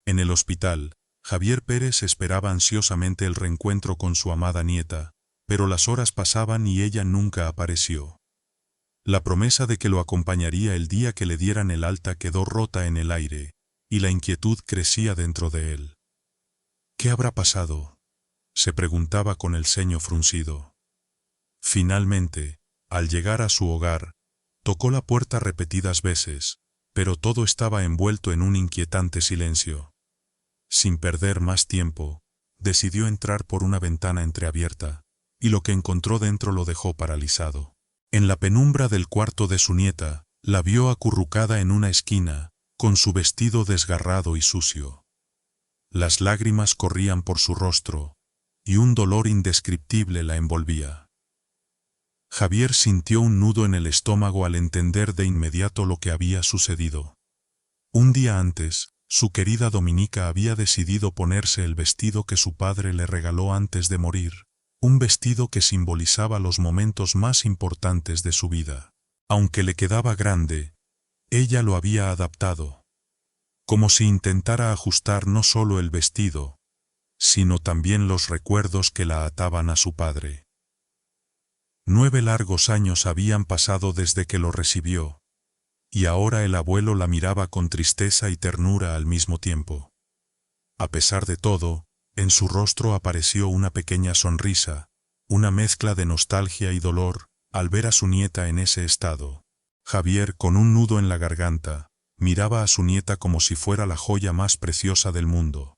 En el hospital, Javier Pérez esperaba ansiosamente el reencuentro con su amada nieta, pero las horas pasaban y ella nunca apareció. La promesa de que lo acompañaría el día que le dieran el alta quedó rota en el aire, y la inquietud crecía dentro de él. ¿Qué habrá pasado?, se preguntaba con el ceño fruncido. Finalmente, al llegar a su hogar, tocó la puerta repetidas veces, pero todo estaba envuelto en un inquietante silencio. Sin perder más tiempo, decidió entrar por una ventana entreabierta, y lo que encontró dentro lo dejó paralizado. En la penumbra del cuarto de su nieta, la vio acurrucada en una esquina, con su vestido desgarrado y sucio. Las lágrimas corrían por su rostro, y un dolor indescriptible la envolvía. Javier sintió un nudo en el estómago al entender de inmediato lo que había sucedido. Un día antes, su querida Dominica había decidido ponerse el vestido que su padre le regaló antes de morir, un vestido que simbolizaba los momentos más importantes de su vida. Aunque le quedaba grande, ella lo había adaptado, como si intentara ajustar no solo el vestido, sino también los recuerdos que la ataban a su padre. 9 largos años habían pasado desde que lo recibió, y ahora el abuelo la miraba con tristeza y ternura al mismo tiempo. A pesar de todo, en su rostro apareció una pequeña sonrisa, una mezcla de nostalgia y dolor, al ver a su nieta en ese estado. Javier, con un nudo en la garganta, miraba a su nieta como si fuera la joya más preciosa del mundo.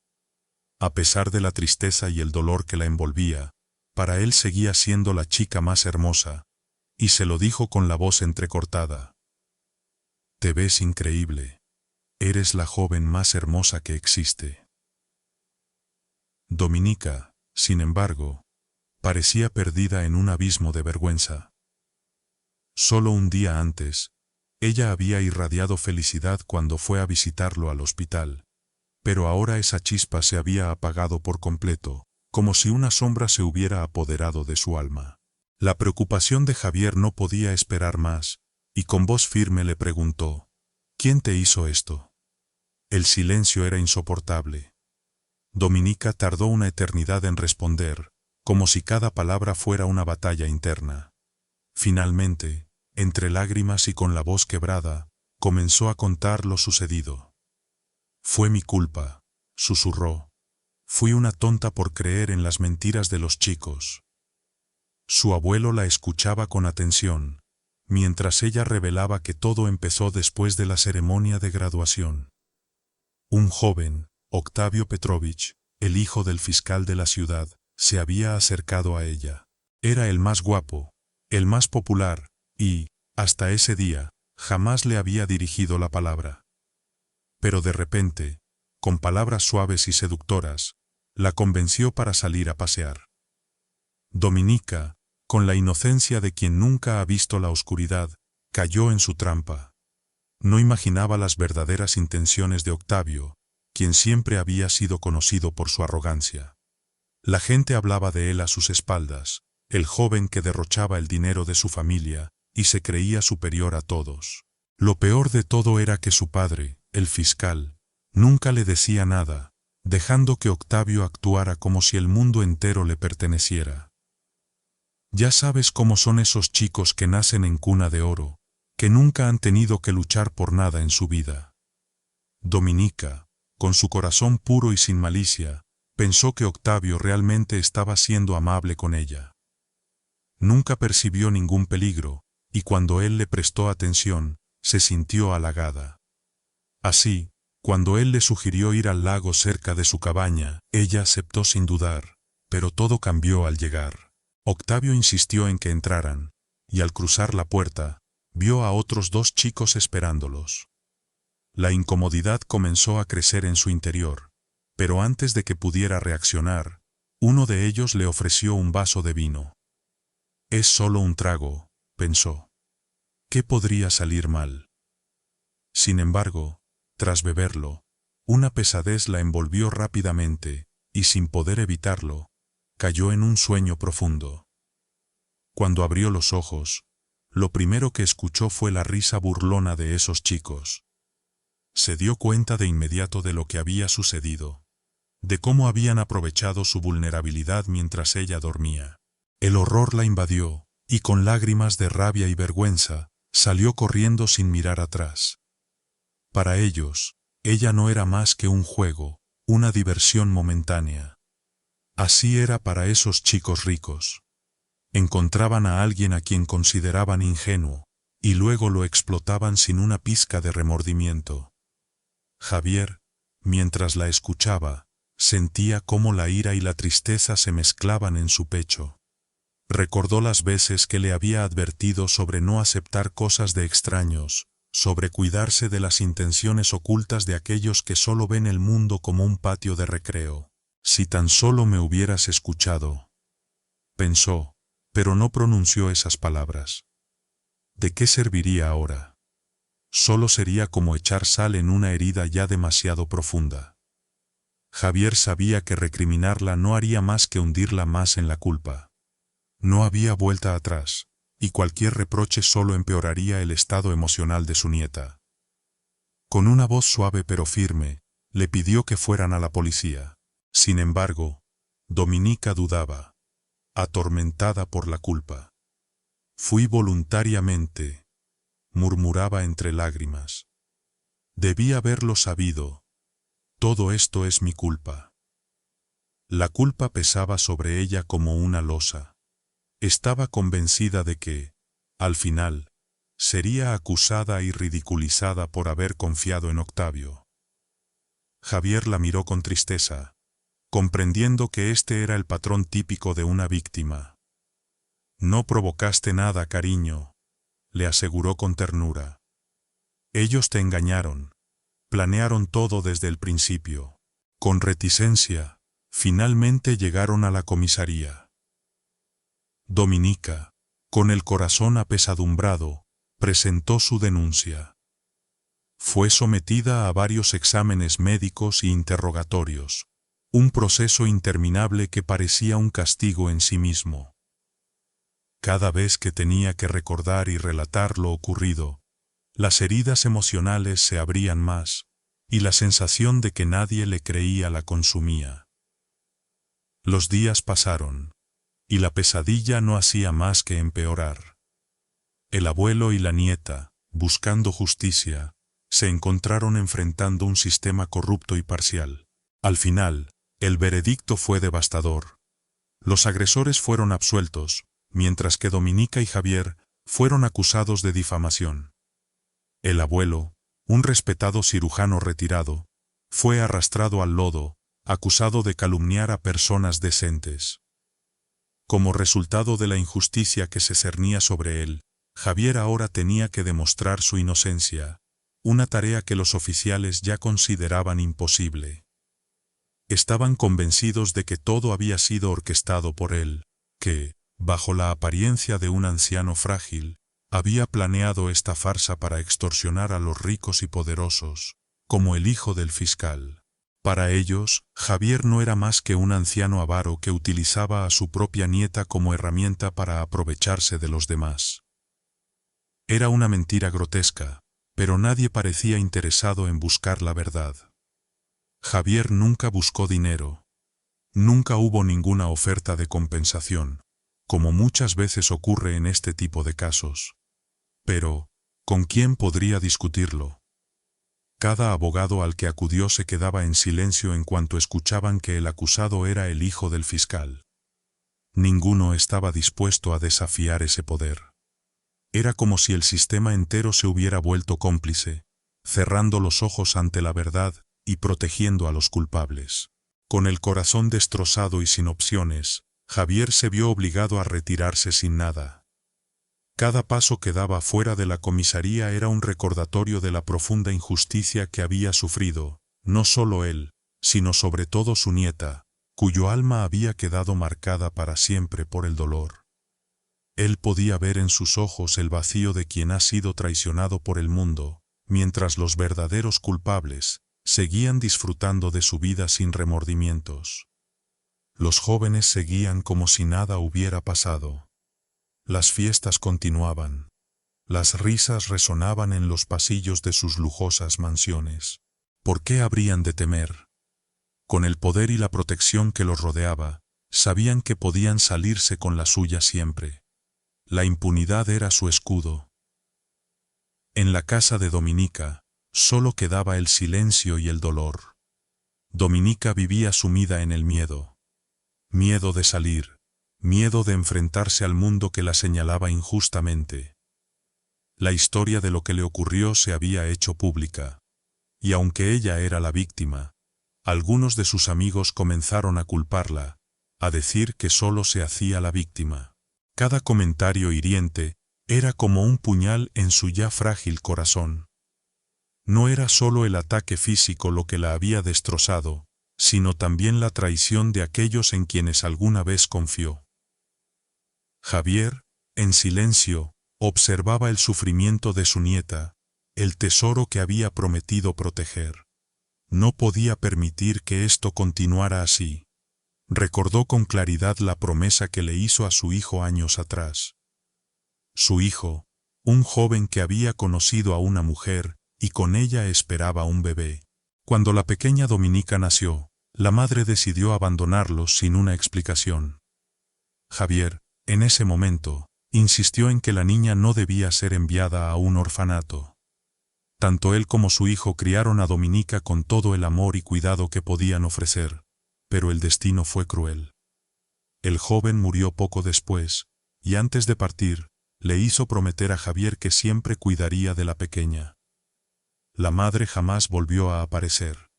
A pesar de la tristeza y el dolor que la envolvía, para él seguía siendo la chica más hermosa, y se lo dijo con la voz entrecortada. «Te ves increíble. Eres la joven más hermosa que existe». Dominica, sin embargo, parecía perdida en un abismo de vergüenza. Solo un día antes, ella había irradiado felicidad cuando fue a visitarlo al hospital, pero ahora esa chispa se había apagado por completo, como si una sombra se hubiera apoderado de su alma. La preocupación de Javier no podía esperar más, y con voz firme le preguntó, «¿Quién te hizo esto?». El silencio era insoportable. Dominica tardó una eternidad en responder, como si cada palabra fuera una batalla interna. Finalmente, entre lágrimas y con la voz quebrada, comenzó a contar lo sucedido. «Fue mi culpa», susurró. «Fui una tonta por creer en las mentiras de los chicos». Su abuelo la escuchaba con atención, mientras ella revelaba que todo empezó después de la ceremonia de graduación. Un joven, Octavio Petrovich, el hijo del fiscal de la ciudad, se había acercado a ella. Era el más guapo, el más popular, y, hasta ese día, jamás le había dirigido la palabra. Pero de repente, con palabras suaves y seductoras, la convenció para salir a pasear. Dominica, con la inocencia de quien nunca ha visto la oscuridad, cayó en su trampa. No imaginaba las verdaderas intenciones de Octavio, quien siempre había sido conocido por su arrogancia. La gente hablaba de él a sus espaldas, el joven que derrochaba el dinero de su familia y se creía superior a todos. Lo peor de todo era que su padre, el fiscal, nunca le decía nada, dejando que Octavio actuara como si el mundo entero le perteneciera. Ya sabes cómo son esos chicos que nacen en cuna de oro, que nunca han tenido que luchar por nada en su vida. Dominica, con su corazón puro y sin malicia, pensó que Octavio realmente estaba siendo amable con ella. Nunca percibió ningún peligro, y cuando él le prestó atención, se sintió halagada. Así, cuando él le sugirió ir al lago cerca de su cabaña, ella aceptó sin dudar, pero todo cambió al llegar. Octavio insistió en que entraran, y al cruzar la puerta, vio a otros 2 chicos esperándolos. La incomodidad comenzó a crecer en su interior, pero antes de que pudiera reaccionar, uno de ellos le ofreció un vaso de vino. «Es solo un trago», pensó. «¿Qué podría salir mal?». Sin embargo, tras beberlo, una pesadez la envolvió rápidamente, y sin poder evitarlo, cayó en un sueño profundo. Cuando abrió los ojos, lo primero que escuchó fue la risa burlona de esos chicos. Se dio cuenta de inmediato de lo que había sucedido, de cómo habían aprovechado su vulnerabilidad mientras ella dormía. El horror la invadió, y con lágrimas de rabia y vergüenza, salió corriendo sin mirar atrás. Para ellos, ella no era más que un juego, una diversión momentánea. Así era para esos chicos ricos. Encontraban a alguien a quien consideraban ingenuo, y luego lo explotaban sin una pizca de remordimiento. Javier, mientras la escuchaba, sentía cómo la ira y la tristeza se mezclaban en su pecho. Recordó las veces que le había advertido sobre no aceptar cosas de extraños, sobre cuidarse de las intenciones ocultas de aquellos que solo ven el mundo como un patio de recreo. Si tan solo me hubieras escuchado, pensó, pero no pronunció esas palabras. ¿De qué serviría ahora? Solo sería como echar sal en una herida ya demasiado profunda. Javier sabía que recriminarla no haría más que hundirla más en la culpa. No había vuelta atrás, y cualquier reproche solo empeoraría el estado emocional de su nieta. Con una voz suave pero firme, le pidió que fueran a la policía. Sin embargo, Dominica dudaba, atormentada por la culpa. Fui voluntariamente, murmuraba entre lágrimas. Debí haberlo sabido. Todo esto es mi culpa. La culpa pesaba sobre ella como una losa. Estaba convencida de que, al final, sería acusada y ridiculizada por haber confiado en Octavio. Javier la miró con tristeza, comprendiendo que este era el patrón típico de una víctima. No provocaste nada, cariño, le aseguró con ternura. Ellos te engañaron, planearon todo desde el principio. Con reticencia, finalmente llegaron a la comisaría. Dominica, con el corazón apesadumbrado, presentó su denuncia. Fue sometida a varios exámenes médicos y interrogatorios, un proceso interminable que parecía un castigo en sí mismo. Cada vez que tenía que recordar y relatar lo ocurrido, las heridas emocionales se abrían más, y la sensación de que nadie le creía la consumía. Los días pasaron, y la pesadilla no hacía más que empeorar. El abuelo y la nieta, buscando justicia, se encontraron enfrentando un sistema corrupto y parcial. Al final, el veredicto fue devastador. Los agresores fueron absueltos, mientras que Dominica y Javier fueron acusados de difamación. El abuelo, un respetado cirujano retirado, fue arrastrado al lodo, acusado de calumniar a personas decentes. Como resultado de la injusticia que se cernía sobre él, Javier ahora tenía que demostrar su inocencia, una tarea que los oficiales ya consideraban imposible. Estaban convencidos de que todo había sido orquestado por él, que, bajo la apariencia de un anciano frágil, había planeado esta farsa para extorsionar a los ricos y poderosos, como el hijo del fiscal. Para ellos, Javier no era más que un anciano avaro que utilizaba a su propia nieta como herramienta para aprovecharse de los demás. Era una mentira grotesca, pero nadie parecía interesado en buscar la verdad. Javier nunca buscó dinero. Nunca hubo ninguna oferta de compensación, como muchas veces ocurre en este tipo de casos. Pero, ¿con quién podría discutirlo? Cada abogado al que acudió se quedaba en silencio en cuanto escuchaban que el acusado era el hijo del fiscal. Ninguno estaba dispuesto a desafiar ese poder. Era como si el sistema entero se hubiera vuelto cómplice, cerrando los ojos ante la verdad y protegiendo a los culpables. Con el corazón destrozado y sin opciones, Javier se vio obligado a retirarse sin nada. Cada paso que daba fuera de la comisaría era un recordatorio de la profunda injusticia que había sufrido, no solo él, sino sobre todo su nieta, cuyo alma había quedado marcada para siempre por el dolor. Él podía ver en sus ojos el vacío de quien ha sido traicionado por el mundo, mientras los verdaderos culpables seguían disfrutando de su vida sin remordimientos. Los jóvenes seguían como si nada hubiera pasado. Las fiestas continuaban. Las risas resonaban en los pasillos de sus lujosas mansiones. ¿Por qué habrían de temer? Con el poder y la protección que los rodeaba, sabían que podían salirse con la suya siempre. La impunidad era su escudo. En la casa de Dominica, solo quedaba el silencio y el dolor. Dominica vivía sumida en el miedo. Miedo de salir, miedo de enfrentarse al mundo que la señalaba injustamente. La historia de lo que le ocurrió se había hecho pública. Y aunque ella era la víctima, algunos de sus amigos comenzaron a culparla, a decir que solo se hacía la víctima. Cada comentario hiriente era como un puñal en su ya frágil corazón. No era solo el ataque físico lo que la había destrozado, sino también la traición de aquellos en quienes alguna vez confió. Javier, en silencio, observaba el sufrimiento de su nieta, el tesoro que había prometido proteger. No podía permitir que esto continuara así. Recordó con claridad la promesa que le hizo a su hijo años atrás. Su hijo, un joven que había conocido a una mujer, y con ella esperaba un bebé. Cuando la pequeña Dominica nació, la madre decidió abandonarlos sin una explicación. Javier, en ese momento, insistió en que la niña no debía ser enviada a un orfanato. Tanto él como su hijo criaron a Dominica con todo el amor y cuidado que podían ofrecer, pero el destino fue cruel. El joven murió poco después, y antes de partir, le hizo prometer a Javier que siempre cuidaría de la pequeña. La madre jamás volvió a aparecer.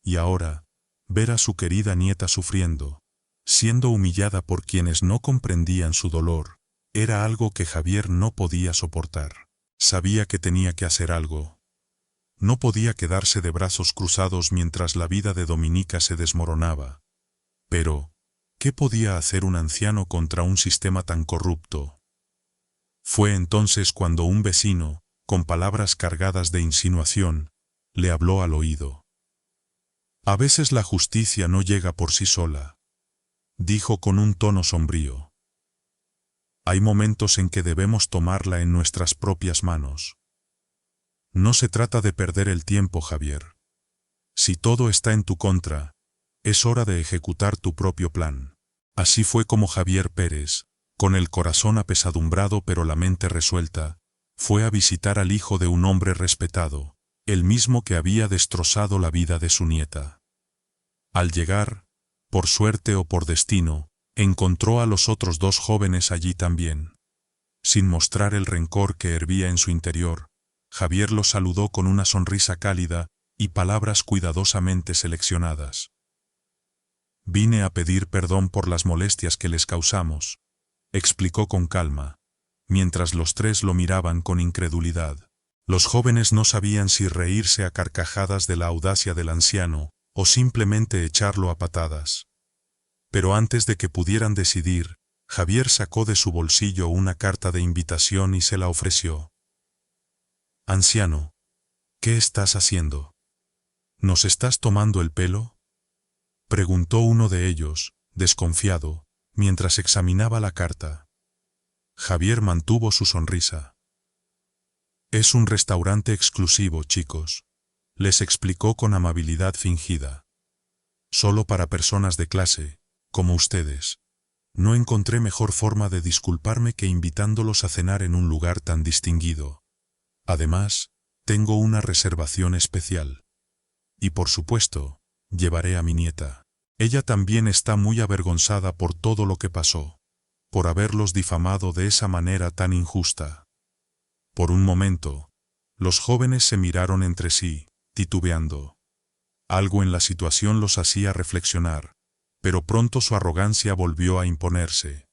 Y ahora, ver a su querida nieta sufriendo, siendo humillada por quienes no comprendían su dolor, era algo que Javier no podía soportar. Sabía que tenía que hacer algo. No podía quedarse de brazos cruzados mientras la vida de Dominica se desmoronaba. Pero, ¿qué podía hacer un anciano contra un sistema tan corrupto? Fue entonces cuando un vecino, con palabras cargadas de insinuación, le habló al oído. A veces la justicia no llega por sí sola, dijo con un tono sombrío. Hay momentos en que debemos tomarla en nuestras propias manos. No se trata de perder el tiempo, Javier. Si todo está en tu contra, es hora de ejecutar tu propio plan. Así fue como Javier Pérez, con el corazón apesadumbrado pero la mente resuelta, fue a visitar al hijo de un hombre respetado, el mismo que había destrozado la vida de su nieta. Al llegar, por suerte o por destino, encontró a los otros dos jóvenes allí también. Sin mostrar el rencor que hervía en su interior, Javier los saludó con una sonrisa cálida y palabras cuidadosamente seleccionadas. Vine a pedir perdón por las molestias que les causamos, explicó con calma, mientras los tres lo miraban con incredulidad. Los jóvenes no sabían si reírse a carcajadas de la audacia del anciano, o simplemente echarlo a patadas. Pero antes de que pudieran decidir, Javier sacó de su bolsillo una carta de invitación y se la ofreció. Anciano, ¿qué estás haciendo? ¿Nos estás tomando el pelo? Preguntó uno de ellos, desconfiado, mientras examinaba la carta. Javier mantuvo su sonrisa. Es un restaurante exclusivo, chicos, les explicó con amabilidad fingida. Solo para personas de clase, como ustedes. No encontré mejor forma de disculparme que invitándolos a cenar en un lugar tan distinguido. Además, tengo una reservación especial. Y por supuesto, llevaré a mi nieta. Ella también está muy avergonzada por todo lo que pasó, por haberlos difamado de esa manera tan injusta. Por un momento, los jóvenes se miraron entre sí, titubeando. Algo en la situación los hacía reflexionar, pero pronto su arrogancia volvió a imponerse.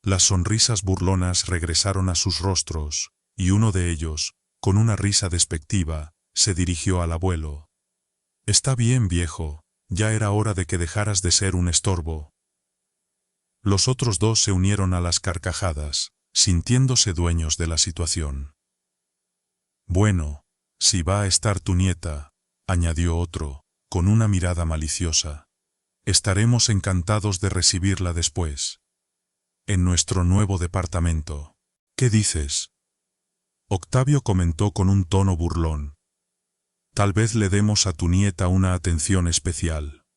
Las sonrisas burlonas regresaron a sus rostros, y uno de ellos, con una risa despectiva, se dirigió al abuelo. Está bien, viejo, ya era hora de que dejaras de ser un estorbo. Los otros dos se unieron a las carcajadas, sintiéndose dueños de la situación. Bueno, si va a estar tu nieta, añadió otro, con una mirada maliciosa. Estaremos encantados de recibirla después. En nuestro nuevo departamento. ¿Qué dices? Octavio comentó con un tono burlón. Tal vez le demos a tu nieta una atención especial.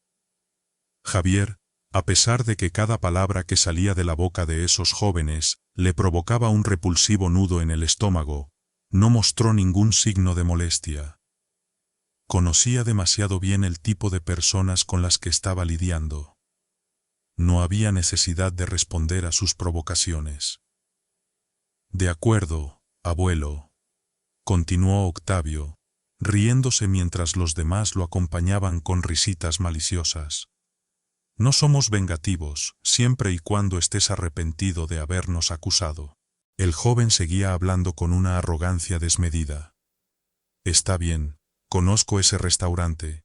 Javier, a pesar de que cada palabra que salía de la boca de esos jóvenes le provocaba un repulsivo nudo en el estómago, no mostró ningún signo de molestia. Conocía demasiado bien el tipo de personas con las que estaba lidiando. No había necesidad de responder a sus provocaciones. De acuerdo, abuelo, continuó Octavio, riéndose mientras los demás lo acompañaban con risitas maliciosas. No somos vengativos, siempre y cuando estés arrepentido de habernos acusado. El joven seguía hablando con una arrogancia desmedida. Está bien, conozco ese restaurante.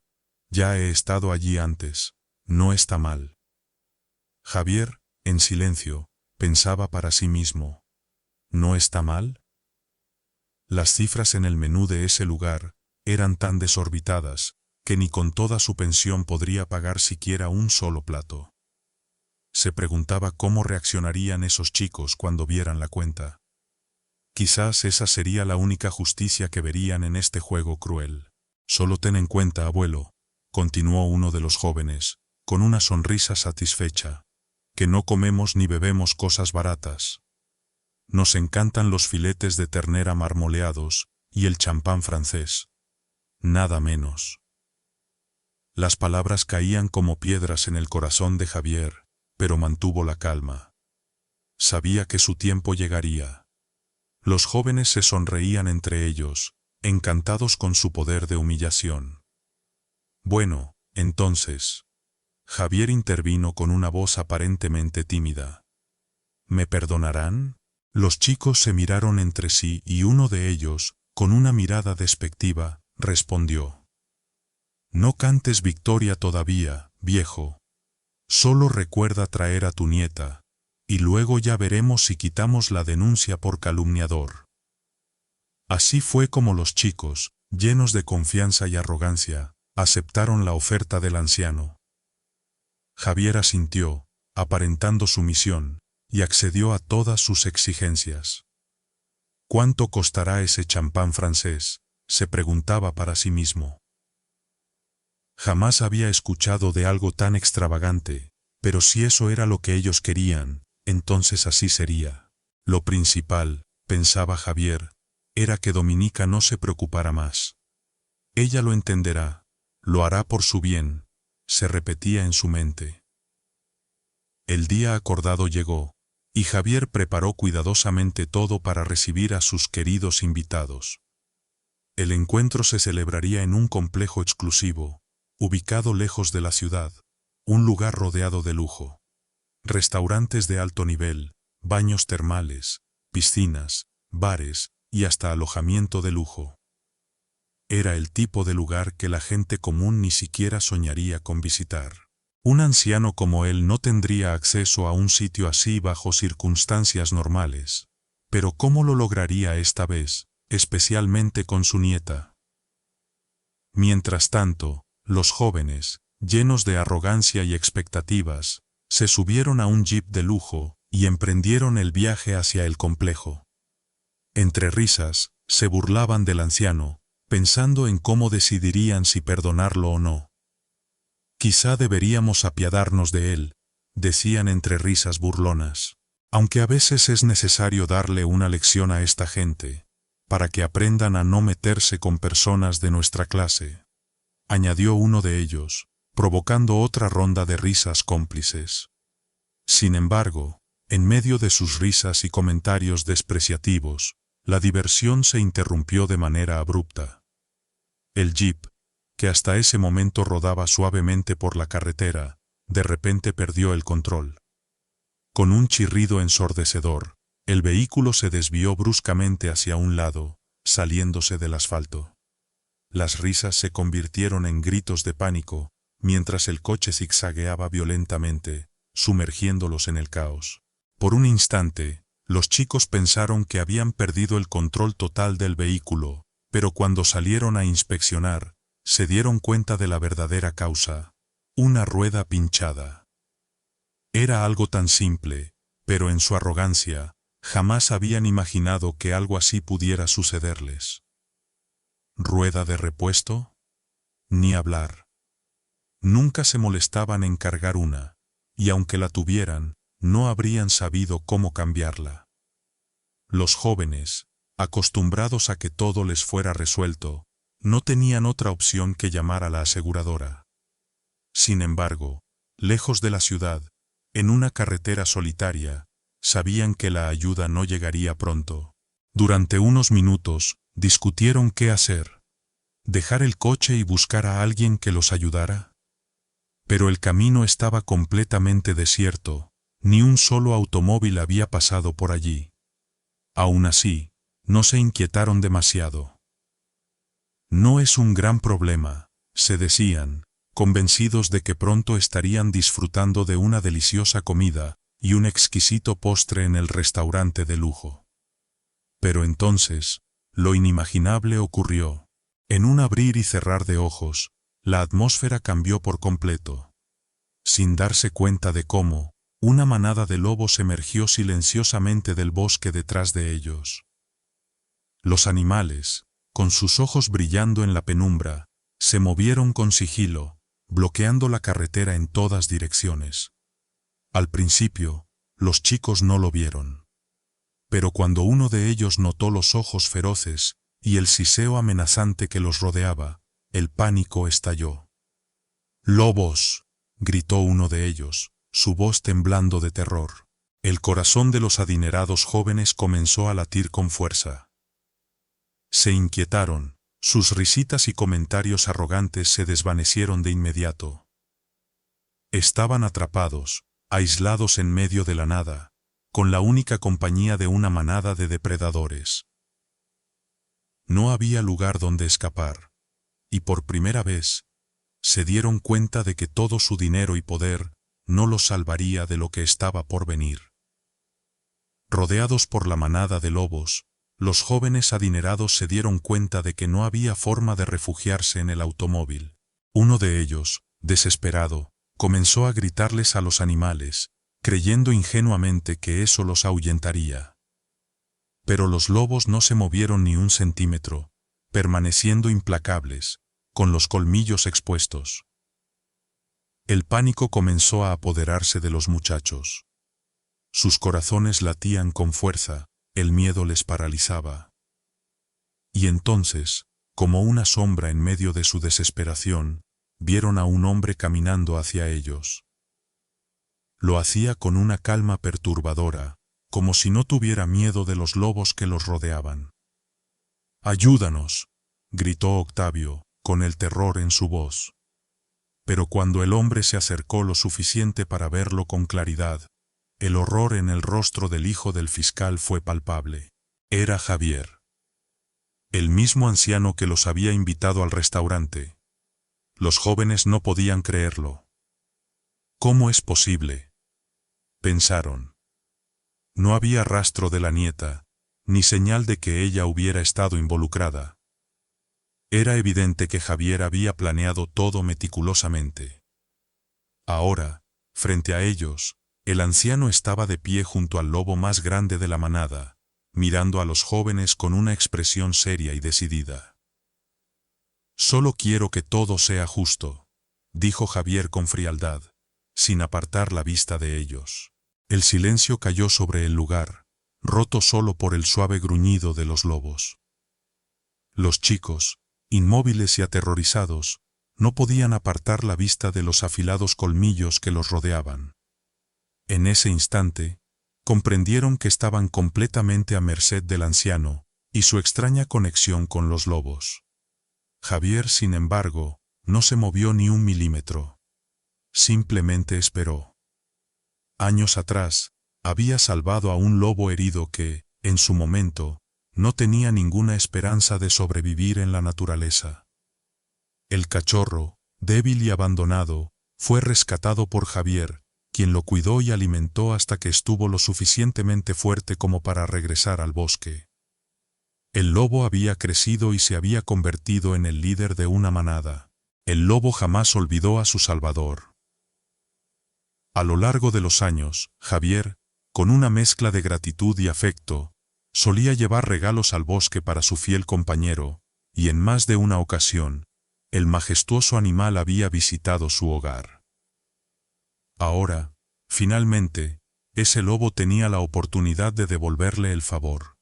Ya he estado allí antes. No está mal. Javier, en silencio, pensaba para sí mismo. ¿No está mal? Las cifras en el menú de ese lugar eran tan desorbitadas que ni con toda su pensión podría pagar siquiera un solo plato. Se preguntaba cómo reaccionarían esos chicos cuando vieran la cuenta. Quizás esa sería la única justicia que verían en este juego cruel. Solo ten en cuenta, abuelo, continuó uno de los jóvenes, con una sonrisa satisfecha, que no comemos ni bebemos cosas baratas. Nos encantan los filetes de ternera marmoleados y el champán francés. Nada menos. Las palabras caían como piedras en el corazón de Javier, pero mantuvo la calma. Sabía que su tiempo llegaría. Los jóvenes se sonreían entre ellos, encantados con su poder de humillación. Bueno, entonces. Javier intervino con una voz aparentemente tímida. ¿Me perdonarán? Los chicos se miraron entre sí y uno de ellos, con una mirada despectiva, respondió. No cantes victoria todavía, viejo. Solo recuerda traer a tu nieta, y luego ya veremos si quitamos la denuncia por calumniador. Así fue como los chicos, llenos de confianza y arrogancia, aceptaron la oferta del anciano. Javier asintió, aparentando sumisión, y accedió a todas sus exigencias. ¿Cuánto costará ese champán francés?, se preguntaba para sí mismo. Jamás había escuchado de algo tan extravagante, pero si eso era lo que ellos querían, entonces así sería. Lo principal, pensaba Javier, era que Dominica no se preocupara más. Ella lo entenderá, lo hará por su bien, se repetía en su mente. El día acordado llegó, y Javier preparó cuidadosamente todo para recibir a sus queridos invitados. El encuentro se celebraría en un complejo exclusivo, ubicado lejos de la ciudad, un lugar rodeado de lujo. Restaurantes de alto nivel, baños termales, piscinas, bares y hasta alojamiento de lujo. Era el tipo de lugar que la gente común ni siquiera soñaría con visitar. Un anciano como él no tendría acceso a un sitio así bajo circunstancias normales. Pero ¿cómo lo lograría esta vez, especialmente con su nieta? Mientras tanto, los jóvenes, llenos de arrogancia y expectativas, se subieron a un jeep de lujo y emprendieron el viaje hacia el complejo. Entre risas, se burlaban del anciano, pensando en cómo decidirían si perdonarlo o no. Quizá deberíamos apiadarnos de él, decían entre risas burlonas, aunque a veces es necesario darle una lección a esta gente, para que aprendan a no meterse con personas de nuestra clase, añadió uno de ellos, provocando otra ronda de risas cómplices. Sin embargo, en medio de sus risas y comentarios despreciativos, la diversión se interrumpió de manera abrupta. El jeep, que hasta ese momento rodaba suavemente por la carretera, de repente perdió el control. Con un chirrido ensordecedor, el vehículo se desvió bruscamente hacia un lado, saliéndose del asfalto. Las risas se convirtieron en gritos de pánico, mientras el coche zigzagueaba violentamente, sumergiéndolos en el caos. Por un instante, los chicos pensaron que habían perdido el control total del vehículo, pero cuando salieron a inspeccionar, se dieron cuenta de la verdadera causa: una rueda pinchada. Era algo tan simple, pero en su arrogancia, Jamás habían imaginado que algo así pudiera sucederles. ¿Rueda de repuesto? Ni hablar. Nunca se molestaban en cargar una, y aunque la tuvieran, no habrían sabido cómo cambiarla. Los jóvenes, acostumbrados a que todo les fuera resuelto, no tenían otra opción que llamar a la aseguradora. Sin embargo, lejos de la ciudad, en una carretera solitaria, sabían que la ayuda no llegaría pronto. Durante unos minutos, discutieron qué hacer. ¿Dejar el coche y buscar a alguien que los ayudara? Pero el camino estaba completamente desierto, ni un solo automóvil había pasado por allí. Aún así, no se inquietaron demasiado. No es un gran problema, se decían, convencidos de que pronto estarían disfrutando de una deliciosa comida y un exquisito postre en el restaurante de lujo. Pero entonces, lo inimaginable ocurrió. En un abrir y cerrar de ojos, la atmósfera cambió por completo. Sin darse cuenta de cómo, una manada de lobos emergió silenciosamente del bosque detrás de ellos. Los animales, con sus ojos brillando en la penumbra, se movieron con sigilo, bloqueando la carretera en todas direcciones. Al principio, los chicos no lo vieron. Pero cuando uno de ellos notó los ojos feroces y el siseo amenazante que los rodeaba, el pánico estalló. ¡Lobos!, gritó uno de ellos, su voz temblando de terror. El corazón de los adinerados jóvenes comenzó a latir con fuerza. Se inquietaron, sus risitas y comentarios arrogantes se desvanecieron de inmediato. Estaban atrapados, aislados en medio de la nada, con la única compañía de una manada de depredadores. No había lugar donde escapar, y por primera vez, se dieron cuenta de que todo su dinero y poder no los salvaría de lo que estaba por venir. Rodeados por la manada de lobos, los jóvenes adinerados se dieron cuenta de que no había forma de refugiarse en el automóvil. Uno de ellos, desesperado, comenzó a gritarles a los animales, creyendo ingenuamente que eso los ahuyentaría. Pero los lobos no se movieron ni un centímetro, permaneciendo implacables, con los colmillos expuestos. El pánico comenzó a apoderarse de los muchachos. Sus corazones latían con fuerza, el miedo les paralizaba. Y entonces, como una sombra en medio de su desesperación, vieron a un hombre caminando hacia ellos. Lo hacía con una calma perturbadora, como si no tuviera miedo de los lobos que los rodeaban. «¡Ayúdanos!», gritó Octavio, con el terror en su voz. Pero cuando el hombre se acercó lo suficiente para verlo con claridad, el horror en el rostro del hijo del fiscal fue palpable. Era Javier. El mismo anciano que los había invitado al restaurante. Los jóvenes no podían creerlo. «¿Cómo es posible?», pensaron. No había rastro de la nieta, ni señal de que ella hubiera estado involucrada. Era evidente que Javier había planeado todo meticulosamente. Ahora, frente a ellos, el anciano estaba de pie junto al lobo más grande de la manada, mirando a los jóvenes con una expresión seria y decidida. «Solo quiero que todo sea justo», dijo Javier con frialdad, sin apartar la vista de ellos. El silencio cayó sobre el lugar, roto solo por el suave gruñido de los lobos. Los chicos, inmóviles y aterrorizados, no podían apartar la vista de los afilados colmillos que los rodeaban. En ese instante, comprendieron que estaban completamente a merced del anciano y su extraña conexión con los lobos. Javier, sin embargo, no se movió ni un milímetro. Simplemente esperó. Años atrás, había salvado a un lobo herido que, en su momento, no tenía ninguna esperanza de sobrevivir en la naturaleza. El cachorro, débil y abandonado, fue rescatado por Javier, quien lo cuidó y alimentó hasta que estuvo lo suficientemente fuerte como para regresar al bosque. El lobo había crecido y se había convertido en el líder de una manada. El lobo jamás olvidó a su salvador. A lo largo de los años, Javier, con una mezcla de gratitud y afecto, solía llevar regalos al bosque para su fiel compañero, y en más de una ocasión, el majestuoso animal había visitado su hogar. Ahora, finalmente, ese lobo tenía la oportunidad de devolverle el favor.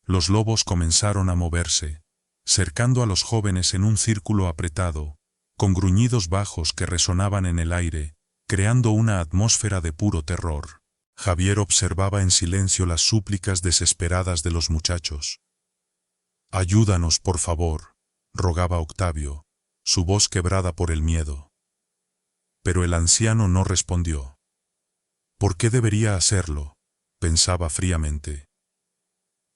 Los lobos comenzaron a moverse, cercando a los jóvenes en un círculo apretado, con gruñidos bajos que resonaban en el aire, creando una atmósfera de puro terror. Javier observaba en silencio las súplicas desesperadas de los muchachos. «Ayúdanos, por favor», rogaba Octavio, su voz quebrada por el miedo. Pero el anciano no respondió. «¿Por qué debería hacerlo?», pensaba fríamente.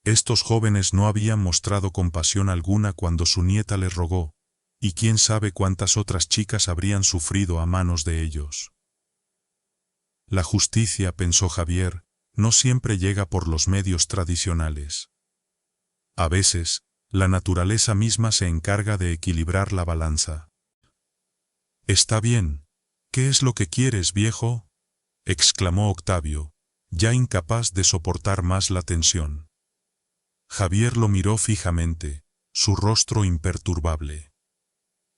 Estos jóvenes no habían mostrado compasión alguna cuando su nieta les rogó, y quién sabe cuántas otras chicas habrían sufrido a manos de ellos. La justicia, pensó Javier, no siempre llega por los medios tradicionales. A veces, la naturaleza misma se encarga de equilibrar la balanza. «Está bien. ¿Qué es lo que quieres, viejo?», exclamó Octavio, ya incapaz de soportar más la tensión. Javier lo miró fijamente, su rostro imperturbable.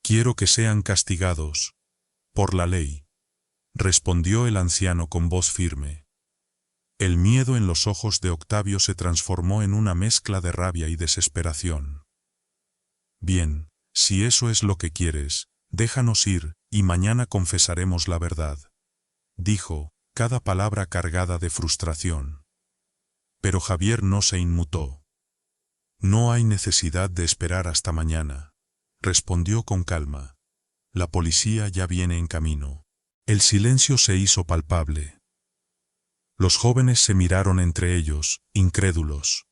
«Quiero que sean castigados. Por la ley», respondió el anciano con voz firme. El miedo en los ojos de Octavio se transformó en una mezcla de rabia y desesperación. «Bien, si eso es lo que quieres, déjanos ir, y mañana confesaremos la verdad», dijo, cada palabra cargada de frustración. Pero Javier no se inmutó. «No hay necesidad de esperar hasta mañana», respondió con calma. «La policía ya viene en camino». El silencio se hizo palpable. Los jóvenes se miraron entre ellos, incrédulos.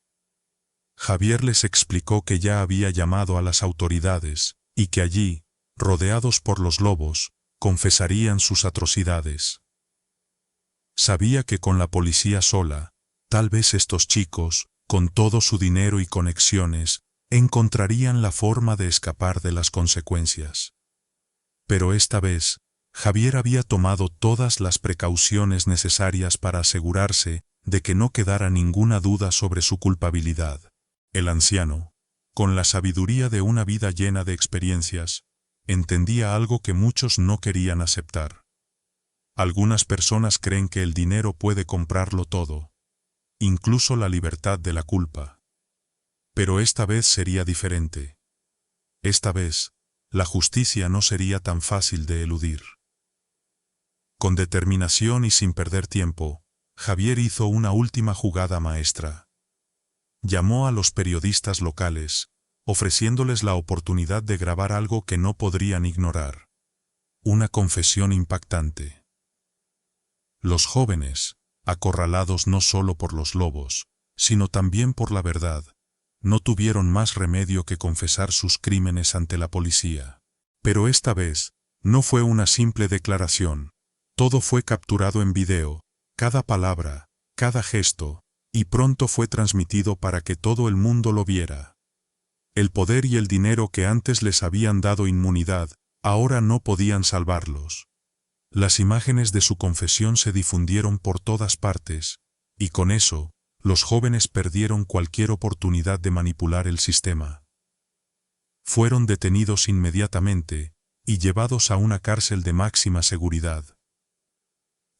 Javier les explicó que ya había llamado a las autoridades, y que allí, rodeados por los lobos, confesarían sus atrocidades. Sabía que con la policía sola, tal vez estos chicos, con todo su dinero y conexiones, encontrarían la forma de escapar de las consecuencias. Pero esta vez, Javier había tomado todas las precauciones necesarias para asegurarse de que no quedara ninguna duda sobre su culpabilidad. El anciano, con la sabiduría de una vida llena de experiencias, entendía algo que muchos no querían aceptar. Algunas personas creen que el dinero puede comprarlo todo, incluso la libertad de la culpa. Pero esta vez sería diferente. Esta vez, la justicia no sería tan fácil de eludir. Con determinación y sin perder tiempo, Javier hizo una última jugada maestra. Llamó a los periodistas locales, ofreciéndoles la oportunidad de grabar algo que no podrían ignorar. Una confesión impactante. Los jóvenes, acorralados no solo por los lobos, sino también por la verdad, no tuvieron más remedio que confesar sus crímenes ante la policía. Pero esta vez, no fue una simple declaración. Todo fue capturado en video, cada palabra, cada gesto, y pronto fue transmitido para que todo el mundo lo viera. El poder y el dinero que antes les habían dado inmunidad, ahora no podían salvarlos. Las imágenes de su confesión se difundieron por todas partes, y con eso, los jóvenes perdieron cualquier oportunidad de manipular el sistema. Fueron detenidos inmediatamente, y llevados a una cárcel de máxima seguridad.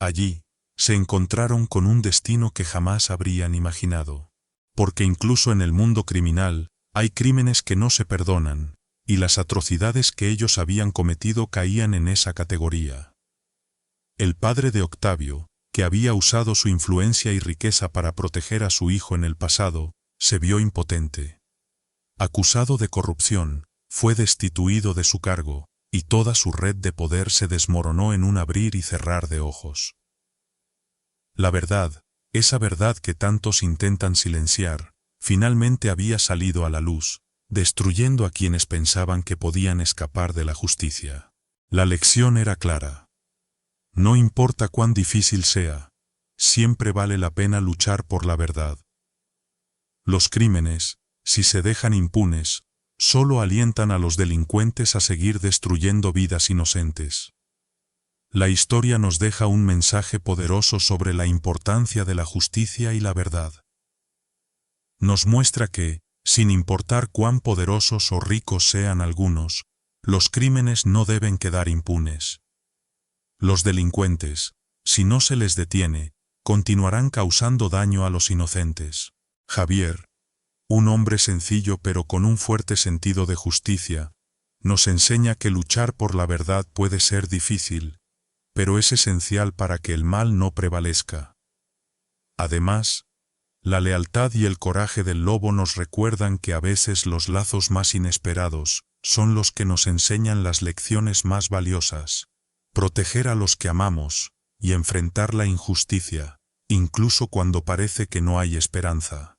Allí, se encontraron con un destino que jamás habrían imaginado. Porque incluso en el mundo criminal, hay crímenes que no se perdonan, y las atrocidades que ellos habían cometido caían en esa categoría. El padre de Octavio, que había usado su influencia y riqueza para proteger a su hijo en el pasado, se vio impotente. Acusado de corrupción, fue destituido de su cargo, y toda su red de poder se desmoronó en un abrir y cerrar de ojos. La verdad, esa verdad que tantos intentan silenciar, finalmente había salido a la luz, destruyendo a quienes pensaban que podían escapar de la justicia. La lección era clara. No importa cuán difícil sea, siempre vale la pena luchar por la verdad. Los crímenes, si se dejan impunes, solo alientan a los delincuentes a seguir destruyendo vidas inocentes. La historia nos deja un mensaje poderoso sobre la importancia de la justicia y la verdad. Nos muestra que, sin importar cuán poderosos o ricos sean algunos, los crímenes no deben quedar impunes. Los delincuentes, si no se les detiene, continuarán causando daño a los inocentes. Javier, un hombre sencillo pero con un fuerte sentido de justicia, nos enseña que luchar por la verdad puede ser difícil, pero es esencial para que el mal no prevalezca. Además, la lealtad y el coraje del lobo nos recuerdan que a veces los lazos más inesperados son los que nos enseñan las lecciones más valiosas. Proteger a los que amamos y enfrentar la injusticia, incluso cuando parece que no hay esperanza.